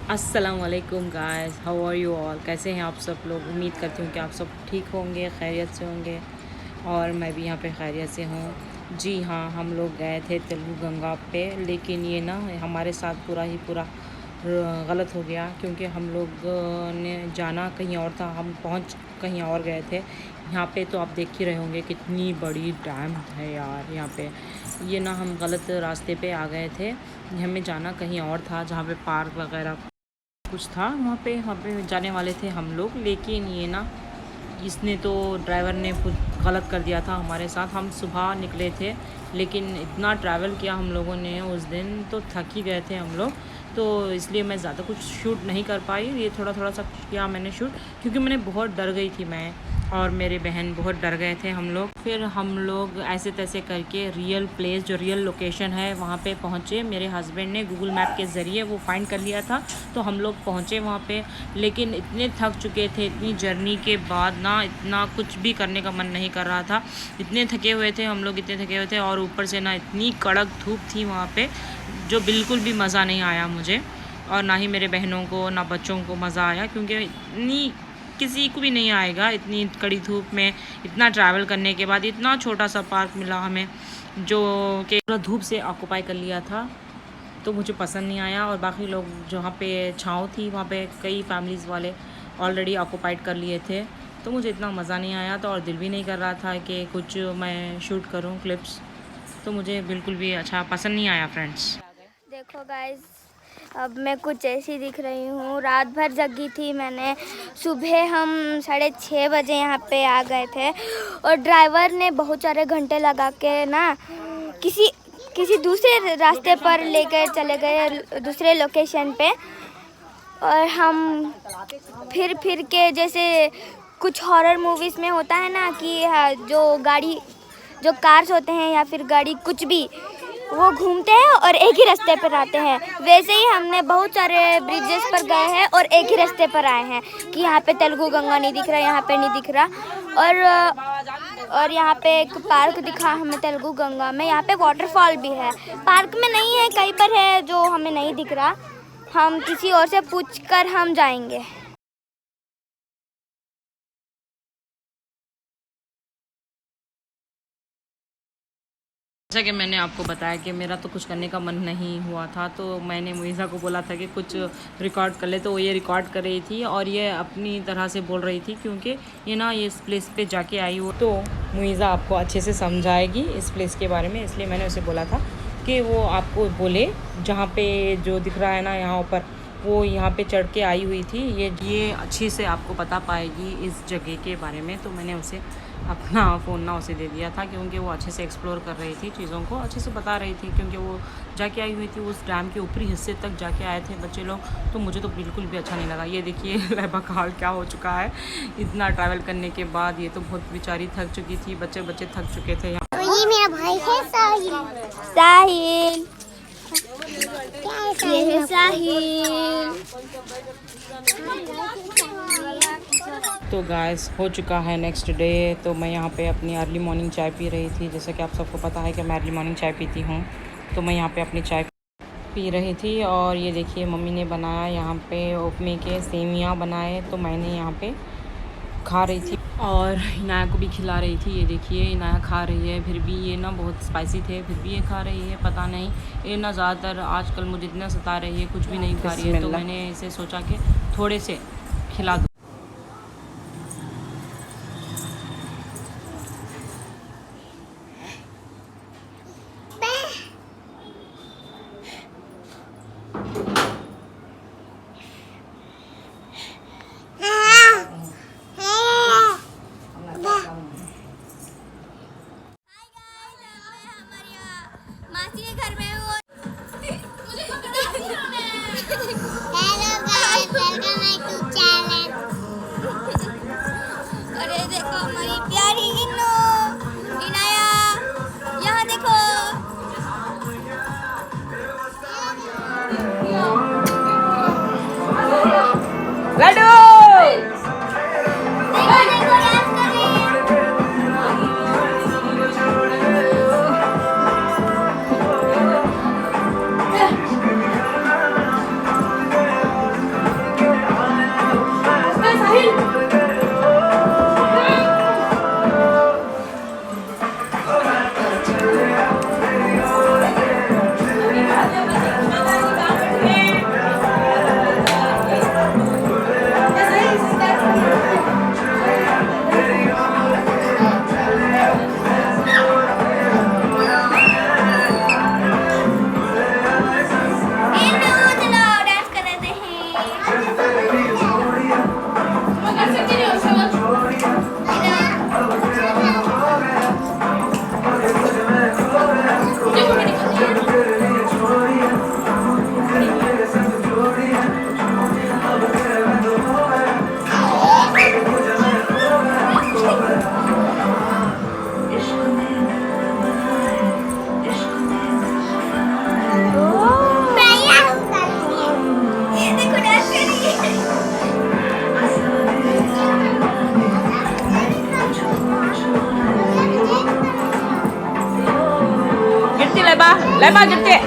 अस्सलाम वालेकुम guys, how are you all. कैसे हैं आप सब लोग। उम्मीद करती हूँ कि आप सब ठीक होंगे, खैरियत से होंगे और मैं भी यहाँ पे खैरियत से हूँ। जी हाँ, हम लोग गए थे तेलुगु गंगा पे, लेकिन ये ना हमारे साथ पूरा गलत हो गया क्योंकि हम लोग ने जाना कहीं और था, हम पहुँच कहीं और गए थे। यहाँ पे तो आप देख ही रहे होंगे कितनी बड़ी डैम है यार यहाँ पे। ये ना हम गलत रास्ते पे आ गए थे, हमें जाना कहीं और था जहाँ पे पार्क वगैरह कुछ था। वहाँ पे जाने वाले थे हम लोग, लेकिन ये ना इसने तो ड्राइवर ने कुछ गलत कर दिया था हमारे साथ। हम सुबह निकले थे, लेकिन इतना ट्रैवल किया हम लोगों ने उस दिन, तो थक ही गए थे हम लोग, तो इसलिए मैं ज़्यादा कुछ शूट नहीं कर पाई। ये थोड़ा सा किया मैंने शूट, क्योंकि मैंने बहुत डर गई थी, मैं और मेरे बहन बहुत डर गए थे हम लोग। फिर हम लोग ऐसे तैसे करके रियल प्लेस, जो रियल लोकेशन है, वहाँ पे पहुँचे। मेरे हस्बैंड ने गूगल मैप के ज़रिए वो फाइंड कर लिया था, तो हम लोग पहुँचे वहाँ पे। लेकिन इतने थक चुके थे, इतनी जर्नी के बाद ना इतना कुछ भी करने का मन नहीं कर रहा था। इतने थके हुए थे हम लोग, इतने थके हुए थे, और ऊपर से ना इतनी कड़क धूप थी वहाँ पे, जो बिल्कुल भी मज़ा नहीं आया मुझे, और ना ही मेरे बहनों को ना बच्चों को मज़ा आया, क्योंकि इतनी किसी को भी नहीं आएगा इतनी कड़ी धूप में इतना ट्रैवल करने के बाद। इतना छोटा सा पार्क मिला हमें, जो कि पूरा धूप से ऑक्यूपाई कर लिया था, तो मुझे पसंद नहीं आया। और बाकी लोग जहाँ पे छाँव थी, वहाँ पे कई फैमिलीज़ वाले ऑलरेडी ऑक्यूपाइड कर लिए थे, तो मुझे इतना मज़ा नहीं आया था, और दिल भी नहीं कर रहा था कि कुछ मैं शूट करूँ क्लिप्स, तो मुझे बिल्कुल भी अच्छा पसंद नहीं आया फ्रेंड्स। देखो गाइस, अब मैं कुछ ऐसी दिख रही हूँ। रात भर जगी थी मैंने। सुबह हम 6:30 बजे यहाँ पे आ गए थे, और ड्राइवर ने बहुत सारे घंटे लगा के ना किसी दूसरे रास्ते पर लेकर चले गए, दूसरे लोकेशन पे। और हम फिर के, जैसे कुछ हॉरर मूवीज़ में होता है ना कि जो कार्स होते हैं या फिर गाड़ी कुछ भी, वो घूमते हैं और एक ही रास्ते पर आते हैं, वैसे ही हमने बहुत सारे ब्रिजेस पर गए हैं और एक ही रास्ते पर आए हैं कि यहाँ पे तेलुगु गंगा नहीं दिख रहा, यहाँ पे नहीं दिख रहा। और यहाँ पे एक पार्क दिखा हमें तेलुगु गंगा में। यहाँ पे वाटरफॉल भी है, पार्क में नहीं है, कहीं पर है जो हमें नहीं दिख रहा। हम किसी और से पूछ कर हम जाएंगे। जैसा कि मैंने आपको बताया कि मेरा तो कुछ करने का मन नहीं हुआ था, तो मैंने मुइज़ा को बोला था कि कुछ रिकॉर्ड कर ले, तो वो ये रिकॉर्ड कर रही थी और ये अपनी तरह से बोल रही थी, क्योंकि ये ना ये इस प्लेस पे जाके आई हो, तो मुइज़ा आपको अच्छे से समझाएगी इस प्लेस के बारे में। इसलिए मैंने उसे बोला था कि वो आपको बोले जहाँ पे जो दिख रहा है ना यहाँ ऊपर, वो यहाँ पे चढ़ के आई हुई थी, ये अच्छी से आपको बता पाएगी इस जगह के बारे में। तो मैंने उसे अपना फ़ोन ना उसे दे दिया था, क्योंकि वो अच्छे से एक्सप्लोर कर रही थी, चीज़ों को अच्छे से बता रही थी, क्योंकि वो जाके आई हुई थी, उस डैम के ऊपरी हिस्से तक जाके आए थे बच्चे लोग। तो मुझे तो बिल्कुल भी अच्छा नहीं लगा। ये देखिए लहबा का हाल क्या हो चुका है इतना ट्रैवल करने के बाद। ये तो बहुत बेचारी थक चुकी थी, बच्चे थक चुके थे। तो ये मेरा भाई है साहिल। ये है साहिल। तो गाइस, हो चुका है नेक्स्ट डे। तो मैं यहाँ पे अपनी अर्ली मॉर्निंग चाय पी रही थी। जैसा कि आप सबको पता है कि मैं अर्ली मॉर्निंग चाय पीती हूँ, तो मैं यहाँ पे अपनी चाय पी रही थी। और ये देखिए मम्मी ने बनाया यहाँ पे उपमे के सेवियाँ बनाए, तो मैंने यहाँ पे खा रही थी और इनाया को भी खिला रही थी। ये देखिए इनाया खा रही है, फिर भी ये ना बहुत स्पाइसी थे, फिर भी ये खा रही है। पता नहीं, ये ना ज़्यादातर आजकल मुझे इतना सता रही है, कुछ भी नहीं खा रही है, तो मैंने इसे सोचा कि थोड़े से खिला दूँ। मासी के घर में हूँ। Hello guys, welcome back to channel. Lepas jepit.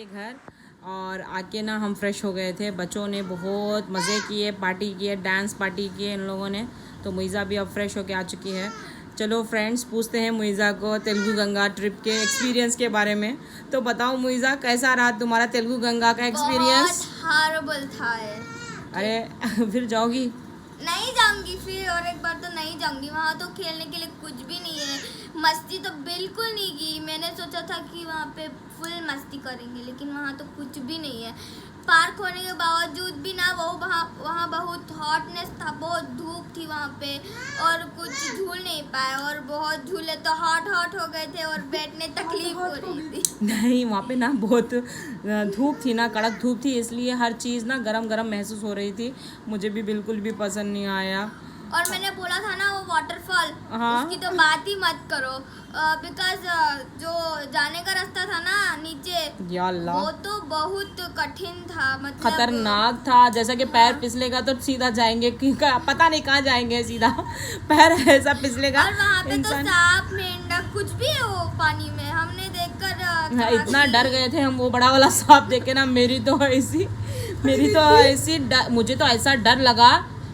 घर और आके ना हम फ्रेश हो गए थे। बच्चों ने बहुत मज़े किए, पार्टी किए, डांस पार्टी किए इन लोगों ने। तो मुइज़ा भी अब फ्रेश होके आ चुकी है। चलो फ्रेंड्स, पूछते हैं मुइज़ा को तेलुगु गंगा ट्रिप के एक्सपीरियंस के बारे में। तो बताओ मुइज़ा, कैसा रहा तुम्हारा तेलुगु गंगा का एक्सपीरियंस? बहुत हॉरिबल था। अरे फिर जाओगी? नहीं जाऊंगी फिर, और एक बार तो नहीं जाऊंगी। वहाँ तो खेलने के लिए कुछ भी नहीं है, मस्ती तो बिल्कुल नहीं की। मैंने सोचा था कि वहाँ पे फुल मस्ती करेंगे, लेकिन वहाँ तो कुछ भी नहीं है। पार्क होने के बावजूद भी ना वहाँ बहुत हॉटनेस था, बहुत धूप थी वहाँ पे, और कुछ झूल नहीं पाए, और बहुत झूले तो हॉट हो गए थे और बैठने तकलीफ हो रही थी। नहीं, वहाँ पे ना बहुत धूप थी ना, कड़क धूप थी, इसलिए हर चीज़ ना गरम गरम महसूस हो रही थी। मुझे भी बिल्कुल भी पसंद नहीं आया। और मैंने बोला था ना वो वाटरफॉल, उसकी तो बात ही मत करो, बिकॉज जो जाने का रास्ता था ना नीचे, या अल्लाह, वो तो बहुत कठिन था, मतलब खतरनाक था। जैसा कि पैर फिसलेगा तो सीधा जाएंगे, पता नहीं कहाँ जाएंगे, सीधा पैर ऐसा फिसलेगा। और वहाँ पे तो सांप, मेंढक कुछ भी है वो पानी में, हमने देखकर इतना डर गए थे हम। वो बड़ा वाला सांप देख के ना मुझे तो ऐसा डर लगा,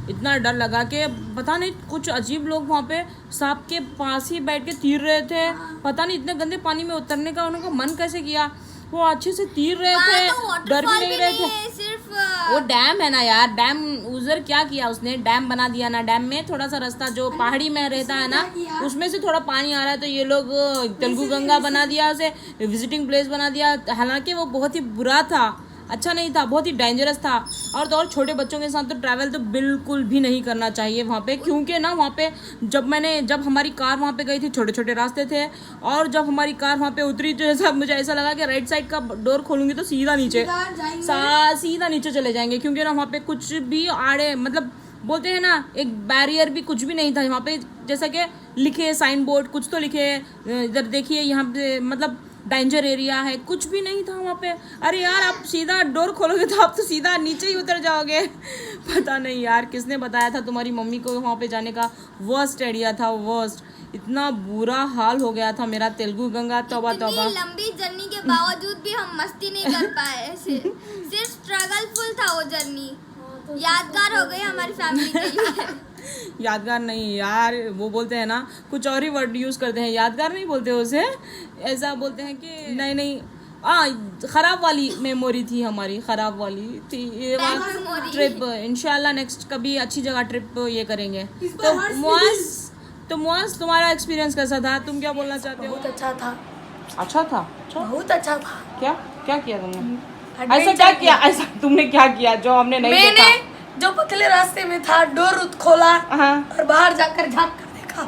इतना डर लगा कि पता नहीं, कुछ अजीब लोग वहाँ पे सांप के पास ही बैठ के तीर रहे थे। पता नहीं इतने गंदे पानी में उतरने का उनका मन कैसे किया। वो अच्छे से तीर रहे थे, डर भी नहीं रहे थे। सिर्फ वो डैम है ना यार, डैम उधर क्या किया उसने, डैम बना दिया ना। डैम में थोड़ा सा रास्ता जो पहाड़ी में रहता है ना, उसमें से थोड़ा पानी आ रहा है, तो ये लोग तेलुगु गंगा बना दिया, उसे विजिटिंग प्लेस बना दिया। हालांकि वो बहुत ही बुरा था, अच्छा नहीं था, बहुत ही डेंजरस था। और तो और छोटे बच्चों के साथ तो ट्रैवल तो बिल्कुल भी नहीं करना चाहिए वहाँ पे, क्योंकि ना वहाँ पे जब हमारी कार वहाँ पे गई थी, छोटे छोटे रास्ते थे, और जब हमारी कार वहाँ पे उतरी तो ऐसा मुझे ऐसा लगा कि राइट साइड का डोर खोलूंगी तो सीधा नीचे चले जाएंगे, क्योंकि ना वहाँ पे कुछ भी आड़े, मतलब बोलते हैं ना, एक बैरियर भी कुछ भी नहीं था वहाँ पे। जैसा कि लिखे साइन बोर्ड, कुछ तो लिखे, इधर देखिए यहाँ पे मतलब डेंजर एरिया है, कुछ भी नहीं था वहाँ पे। अरे यार, आप सीधा डोर खोलोगे तो आप तो सीधा नीचे ही उतर जाओगे। पता नहीं यार किसने बताया था तुम्हारी मम्मी को वहाँ पे जाने का। वर्स्ट एरिया था, वर्स्ट। इतना बुरा हाल हो गया था मेरा तेलुगु गंगा, तौबा तौबा। लंबी जर्नी के बावजूद भी हम मस्ती नहीं कर पाए, सिर्फ स्ट्रगलफुल था वो जर्नी। यादगार हो गई हमारी फैमिली के लिए। यादगार नहीं यार, वो बोलते हैं ना, कुछ और ही वर्ड यूज़ करते हैं, यादगार नहीं बोलते उसे, ऐसा बोलते हैं कि नहीं ख़राब वाली मेमोरी थी हमारी, ख़राब वाली थी ये ट्रिप। इंशाल्लाह नेक्स्ट कभी अच्छी जगह ट्रिप ये करेंगे। तो मुआज़ तुम्हारा एक्सपीरियंस कैसा था? तुम क्या बोलना चाहते हो? बहुत अच्छा था। अच्छा था? बहुत अच्छा था। क्या किया तुमने? ऐसा क्या किया? ऐसा तुमने क्या किया जो हमने नहीं देखा? जो पतले रास्ते में था, डोर खोला और बाहर जाकर झांक कर देखा।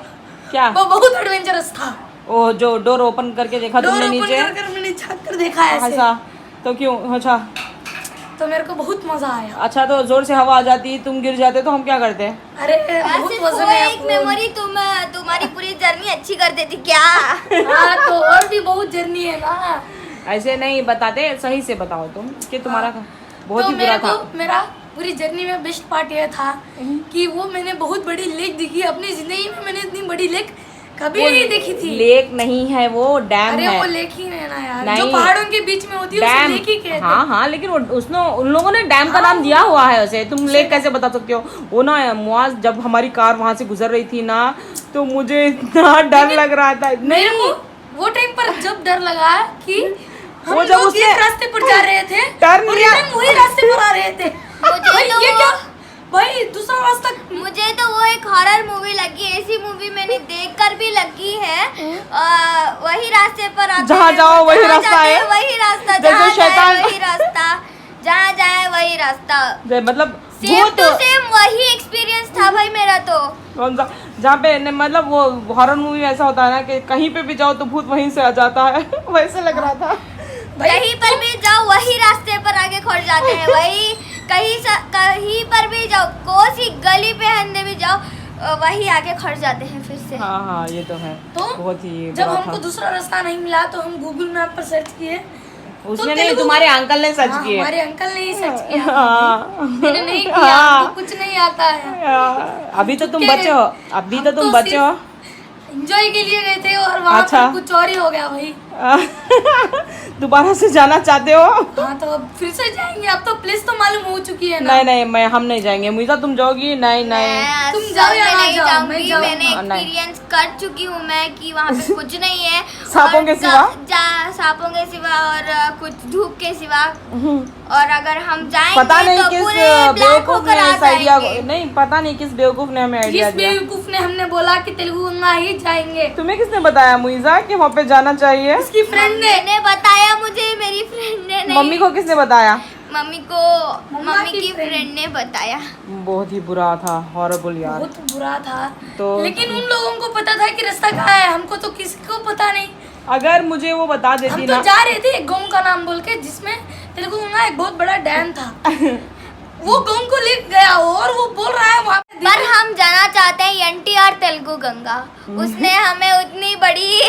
क्या? वो बहुत एडवेंचरस था। ओ, जो डोर ओपन करके देखा तुमने नीचे? मैंने झांक कर देखा ऐसा तो क्यों? अच्छा, तो मेरे को बहुत मजा आया। अच्छा, तो जोर से हवा आ जाती, तुम गिर जाते तो हम क्या करते? अरे बहुत मजा आया। एक मेमोरी तुम्हारी पूरी जर्नी अच्छी कर देती क्या? हाँ, तो और भी बहुत जर्नी है ना। ऐसे नहीं बताते, सही से बताओ तुम कि तुम्हारा बहुत ही बुरा था। मेरा पूरी जर्नी में बेस्ट पार्ट यह था कि वो मैंने बहुत बड़ी लेक देखी अपनी जिंदगी में। मैंने इतनी बड़ी लेक कभी नहीं देखी थी। लेक नहीं है वो, डैम है। अरे वो लेक ही है ना यार, जो पहाड़ों के बीच में होती है उसे लेक ही कहते हैं। हाँ, लेकिन उन लोगों ने डैम का नाम दिया हुआ है उसे, तुम लेक कैसे बता सकते हो? वो ना मुआज़, जब हमारी कार वहाँ से गुजर रही थी ना, तो मुझे इतना डर लग रहा था। मेरे को वो टाइम पर जब डर लगा कि वो जब उस रास्ते पर जा रहे थे, वही रास्ते पर आ रहे थे। ये क्या भाई, दूसरा रास्ता। मुझे तो वो एक हॉरर मूवी लगी, ऐसी मूवी मैंने देखकर भी लगी है। वही रास्ते पर आते, जहाँ जाओ वही रास्ता है, वही रास्ता, जहाँ जाए वही रास्ता, जहाँ जाए वही रास्ता, मतलब सेम टू सेम वही एक्सपीरियंस था भाई मेरा। तो कौन सा? जहाँ पे मतलब वो हॉरर मूवी में ऐसा होता है ना कि कहीं पे भी जाओ तो भूत वहीं से आ जाता है। वैसे लग रहा था। कहीं पर भी जाओ वही रास्ते पर आगे खोल जाते हैं, वही कहीं पर भी जाओ, कोई सी गली पे अंदर भी जाओ, वही आगे खड़ जाते हैं फिर से। हाँ हाँ ये तो है। तो बहुत ही जब बुरा हमको था। दूसरा रास्ता नहीं मिला तो हम गूगल मैप पर सर्च किए। उसने तो नहीं, तेलुगु- तुम्हारे अंकल ने सच हाँ, किए। हमारे अंकल ने ही सर्च किया। हाँ। मैंने नहीं किया, हमको कुछ नहीं आता है। अभी तो तुम क्या बचे हो, अभी तो हम तुम तो बचे हो। एंजॉय के लिए गए थे और वहाँ अच्छा। पर कुछ और ही हो गया भाई। दोबारा से जाना चाहते हो? हाँ तो अब फिर से जाएंगे, अब तो प्लेस तो मालूम हो चुकी है ना। नहीं नहीं, हम नहीं जाएंगे। मुझा तुम जाओगी? नहीं नहीं। मैं तुम असल जाओ या में ना नहीं जाओ, जाऊंगी। मैं जाऊँ। मैंने हाँ, नहीं। एक्सपीरियंस कर चुकी हूँ मैं कि वहाँ पे कुछ नहीं है। सांपों और के सिवा? सांपों के सिवा और कुछ धूप के सिवा। और अगर हम जाएंगे पता नहीं तो किस पूरे ब्लैक बेवकूफ होकर ने आ इस आइडिया जाएंगे। नहीं, पता नहीं किस बेवकूफ ने हमें आइडिया जिस दिया। बेवकूफ ने हमने बोला कि तेलुगु गंगा ही जाएंगे, तुम्हें किसने बताया मुइजा कि वहाँ पे जाना चाहिए? इसकी फ्रेंड ने। मैंने बताया, मुझे मेरी फ्रेंड ने नहीं। मम्मी को किसने बताया? मम्मी की फ्रेंड ने बताया। बहुत ही बुरा था, हॉरिबल यार। बहुत बुरा था। तो लेकिन उन लोगों को पता था कि रास्ता कहाँ है, हमको तो किसी को पता नहीं। अगर मुझे वो बता हम देती तो ना। जा रहे थे एक गांव का नाम बोल के, जिसमें तेलुगु गंगा एक बहुत बड़ा डैम था। वो गांव को ले गया और वो बोल रहा है वहाँ पे पर हम जाना चाहते हैं एनटीआर तेलुगु गंगा। उसने हमें उतनी बड़ी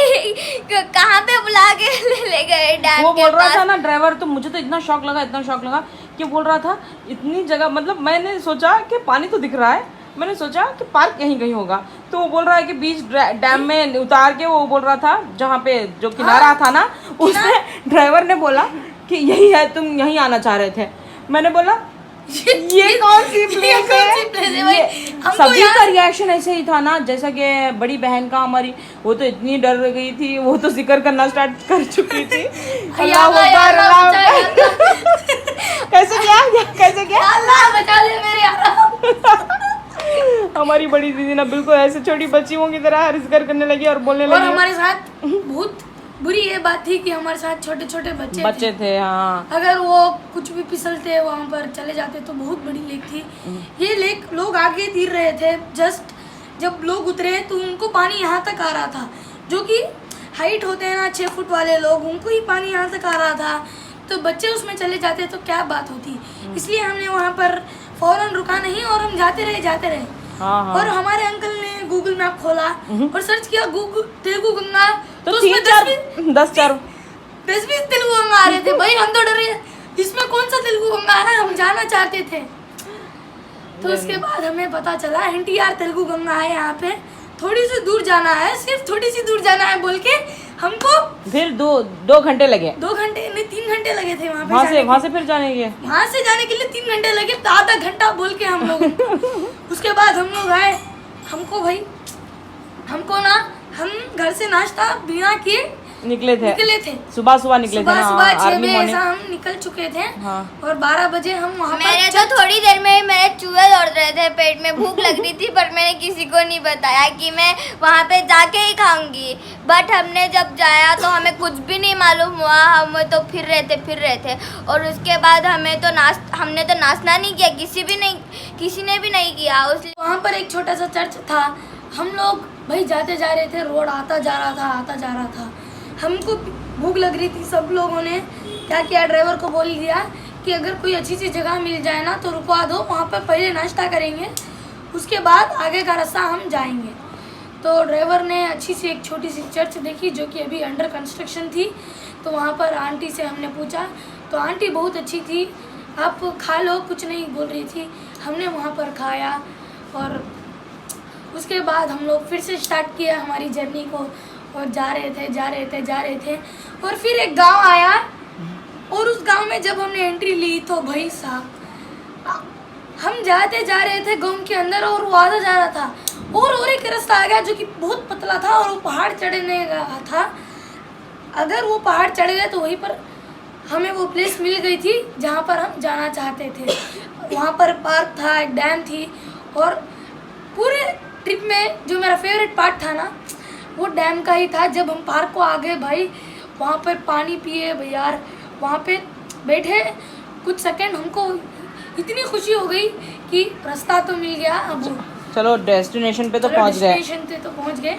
कहाँ पे बुला के ले गए डैम वो के बोल रहा पास। था ना ड्राइवर, तो मुझे तो इतना शौक लगा कि बोल रहा था इतनी जगह, मतलब मैंने सोचा कि पानी तो दिख रहा है, मैंने सोचा कि पार्क कहीं कहीं होगा, तो वो बोल रहा है कि बीच डैम में उतार के, वो बोल रहा था जहाँ पे जो किनारा था ना, उसने ड्राइवर ने बोला कि यही है, तुम यहीं आना चाह रहे थे। मैंने बोला ये कौन सी प्लेस है? भाई? ये हमको सभी यहाँ- का रिएक्शन ऐसे ही था ना, जैसा कि बड़ी बहन का हमारी, वो तो इतनी डर गई थी, वो तो जिक्र करना स्टार्ट कर चुकी थी। अल्लाह अकबर, अल्लाह अकबर। कैसे किया? अल्लाह बचा ले मेरे यार। हमारी बड़ी दीदी ना बिल्कुल ऐसे छोटी बच्चियों की तरह जिक्र करने लगी और बोलने और लगी। हमारे साथ बहुत बुरी ये बात थी कि हमारे साथ छोटे छोटे बच्चे थे। हाँ, अगर वो कुछ भी फिसलते वहाँ पर चले जाते तो बहुत बड़ी लेक थी। ये लेक लोग आगे तीर रहे थे, जस्ट जब लोग उतरे तो उनको पानी यहाँ तक आ रहा था। जो कि हाइट होते हैं ना 6 फुट वाले लोग, उनको ही पानी यहाँ तक आ रहा था, तो बच्चे उसमें चले जाते तो क्या बात होती। इसलिए हमने वहाँ पर फौरन रुका नहीं और हम जाते रहे। हाँ, हाँ। और हमारे अंकल ने गूगल मैप खोला और सर्च किया गूगल तेलुगु गंगा, तो उसमें 10-20 तेलुगु गंगा आ रहे थे। भाई हम तो डरे, इसमें कौन सा तेलुगु गंगा है, हम जाना चाहते थे। तो उसके बाद हमें पता चला एनटीआर तेलुगु गंगा है, यहाँ पे थोड़ी सी दूर जाना है, सिर्फ थोड़ी सी दूर जाना है बोल के हमको फिर 2 घंटे लगे। 2 घंटे नहीं 3 घंटे लगे थे वहाँ पे वहाँ से फिर जाने के। वहाँ से जाने के लिए 3 घंटे लगे, तो आधा घंटा बोल के हम लोग उसके बाद हम लोग आए। हमको ना, हम घर से नाश्ता बिना किए निकले थे। सुबह निकले थे ना, सुबह 6 अर्ली बजे मॉर्निंग। ऐसा हम निकल चुके थे। हाँ। और 12 बजे हम वहाँ मैंने तो थोड़ी देर में ही मेरे चूहे दौड़ रहे थे, पेट में भूख लग रही थी, पर मैंने किसी को नहीं बताया कि मैं वहाँ पे जाके ही खाऊंगी। बट हमने जब जाया तो हमें कुछ भी नहीं मालूम हुआ, हम तो फिर रहे थे। और उसके बाद हमने तो नाश्ता नहीं किया, किसी ने भी नहीं किया। वहाँ पर एक छोटा सा चर्च था। हम लोग भाई जाते जा रहे थे, रोड आता जा रहा था। हमको भूख लग रही थी। सब लोगों ने क्या किया, ड्राइवर को बोल दिया कि अगर कोई अच्छी सी जगह मिल जाए ना तो रुकवा दो, वहाँ पर पहले नाश्ता करेंगे, उसके बाद आगे का रास्ता हम जाएंगे। तो ड्राइवर ने अच्छी सी एक छोटी सी चर्च देखी जो कि अभी अंडर कंस्ट्रक्शन थी। तो वहाँ पर आंटी से हमने पूछा, तो आंटी बहुत अच्छी थी, आप खा लो, कुछ नहीं बोल रही थी। हमने वहाँ पर खाया और उसके बाद हम लोग फिर से स्टार्ट किया हमारी जर्नी को, और जा रहे थे। और फिर एक गांव आया, और उस गांव में जब हमने एंट्री ली तो भाई साहब, हम जाते जा रहे थे गांव के अंदर और वो आधा जा रहा था, और एक रास्ता आ गया जो कि बहुत पतला था और वो पहाड़ चढ़ने गया था। अगर वो पहाड़ चढ़ गए तो वहीं पर हमें वो प्लेस मिल गई थी जहाँ पर हम जाना चाहते थे। वहाँ पर पार्क था, एक डैम थी, और पूरे ट्रिप में जो मेरा फेवरेट पार्ट था ना, वो डैम का ही था। जब हम पार्क को आ गए भाई, वहाँ पर पानी पिए भैया, वहाँ पे बैठे कुछ सेकंड, हमको इतनी खुशी हो गई कि रास्ता तो मिल गया। अब चलो डेस्टिनेशन पे तो पहुँच गए।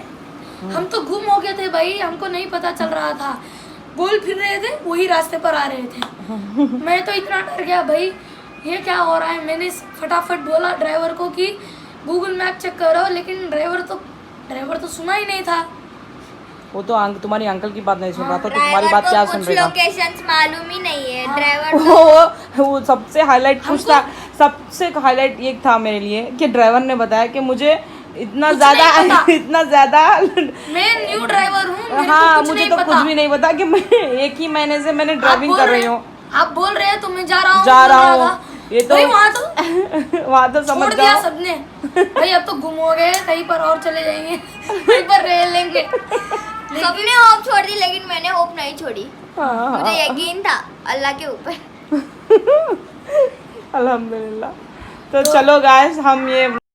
हम तो गुम हो गए थे भाई, हमको नहीं पता चल रहा था, गोल फिर रहे थे, वही रास्ते पर आ रहे थे। मैं तो इतना डर गया भाई, ये क्या हो रहा है। मैंने फटाफट बोला ड्राइवर को कि गूगल मैप चेक करो, लेकिन ड्राइवर तो सुना ही नहीं था। वो तो तुम्हारी अंकल की बात नहीं सुन रहा था, तो तुम्हारी बात क्या सुन रहा था? लोकेशंस मालूम ही नहीं है ड्राइवर। वो सबसे हाईलाइट कुछ था, सबसे हाईलाइट ये था मेरे लिए कि ड्राइवर ने बताया कि मुझे इतना कुछ नहीं पता। ज्यादा मैं न्यू ड्राइवर हूँ, हाँ, मुझे तो कुछ भी नहीं पता कि मैं 1 ही महीने से मैंने ड्राइविंग कर रही हूँ। आप बोल रहे हैं तो मैं जा रहा हूँ। ये तो वहाँ तो समझ छोड़ दिया जाओ। सबने। भाई अब तो गुम हो गए, कहीं पर और चले जाएंगे, कहीं पर रह लेंगे। सबने होप छोड़ दी, लेकिन मैंने होप नहीं छोड़ी। हाँ, मुझे यकीन था अल्लाह के ऊपर। अल्हम्दुलिल्लाह। तो चलो गाइस, हम ये